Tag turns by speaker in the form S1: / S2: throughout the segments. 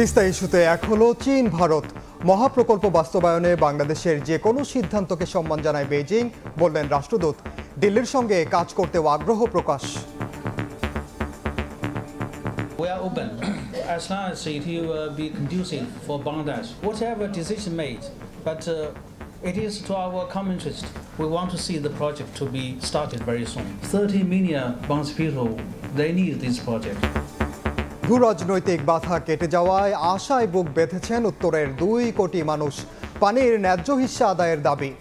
S1: তিস্তা ইস্যুতে এক হলো চীন ভারত মহাপ্রকল্প বাস্তবায়নে বাংলাদেশের যে কোনো সিদ্ধান্তকে সম্মান জানায় বেইজিং, বললেন রাষ্ট্রদূত। দিল্লির সঙ্গে কাজ করতেও আগ্রহ প্রকাশ।
S2: We are open as long as it will be conducive for Bangladesh. Whatever decision made, but it is to our common interest. We want to see the project to be started very soon. 30 million Bangladeshi people, they need this project.
S1: ভূ রাজনৈতিক বাধা কেটে যাওয়ায় আশায় বুক বেঁধেছেন উত্তরের 2 কোটি মানুষ। পানির ন্যায্য হিস্সা আদায়ের দাবি।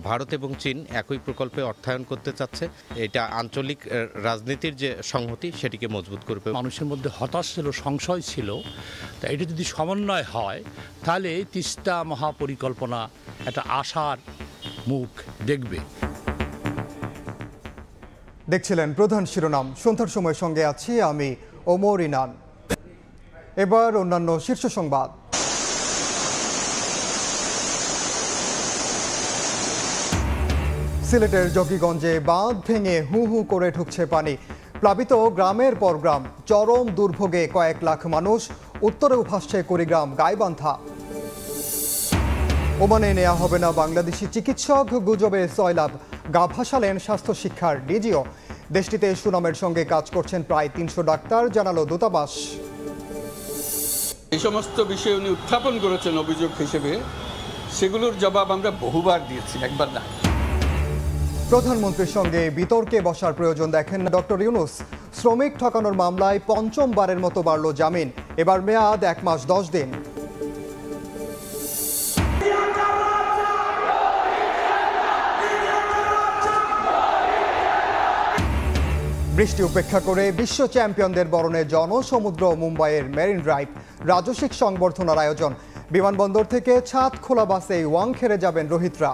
S3: ভারত এবং চীন একই প্রকল্পে অর্থায়ন করতে চাচ্ছে। এটা আঞ্চলিক রাজনীতির যে সংহতি সেটিকে মজবুত করবে।
S4: মানুষের মধ্যে হতাশ ছিল, সংশয় ছিল, তা এটা যদি সমন্বয় হয় তাহলে তিস্তা মহাপরিকল্পনা একটা আশার মুখ দেখবে।
S1: দেখছিলেন প্রধান শিরোনাম। সন্ধ্যার সময় সঙ্গে আছি আমি ওমর ইনান। এবার অন্যান্য শীর্ষ সংবাদ। সিলেটের জকিগঞ্জে বাঁধ ভেঙে হু হু করে ঢুকছে পানি। প্লাবিত গ্রামের পর গ্রাম, চরম দুর্ভোগে কয়েক লাখ মানুষ। উত্তরেও ভাসছে কুড়িগ্রাম, গাইবান্ধা। ওমানে নেওয়া হবে না বাংলাদেশি চিকিৎসক, গুজবে সয়লাভ। গা ভাসালেন স্বাস্থ্য শিক্ষার ডিজিও। দেশটিতে সুনামের সঙ্গে কাজ করছেন প্রায় 300 ডাক্তার, জানালো দূতাবাস।
S5: এই সমস্ত বিষয় উনি উত্থাপন করেছেন অভিযোগ হিসেবে, সেগুলোর জবাব আমরা বহুবার দিয়েছি, একবার না।
S1: প্রধানমন্ত্রীর সঙ্গে বিতর্কে বসার প্রয়োজন দেখেন না ডক্টর ইউনূস। শ্রমিক ঠকানোর মামলায় পঞ্চমবারের মতো বাড়ল জামিন। এবার মেয়াদ 1 মাস 10 দিন। বৃষ্টি উপেক্ষা করে বিশ্ব চ্যাম্পিয়নদের বরণে জনসমুদ্র মুম্বাইয়ের মেরিন ড্রাইভ। রাজস্বিক সংবর্ধনার আয়োজন। বিমানবন্দর থেকে ছাদ খোলা বাসে ওয়াংখেড়ে যাবেন রোহিতরা।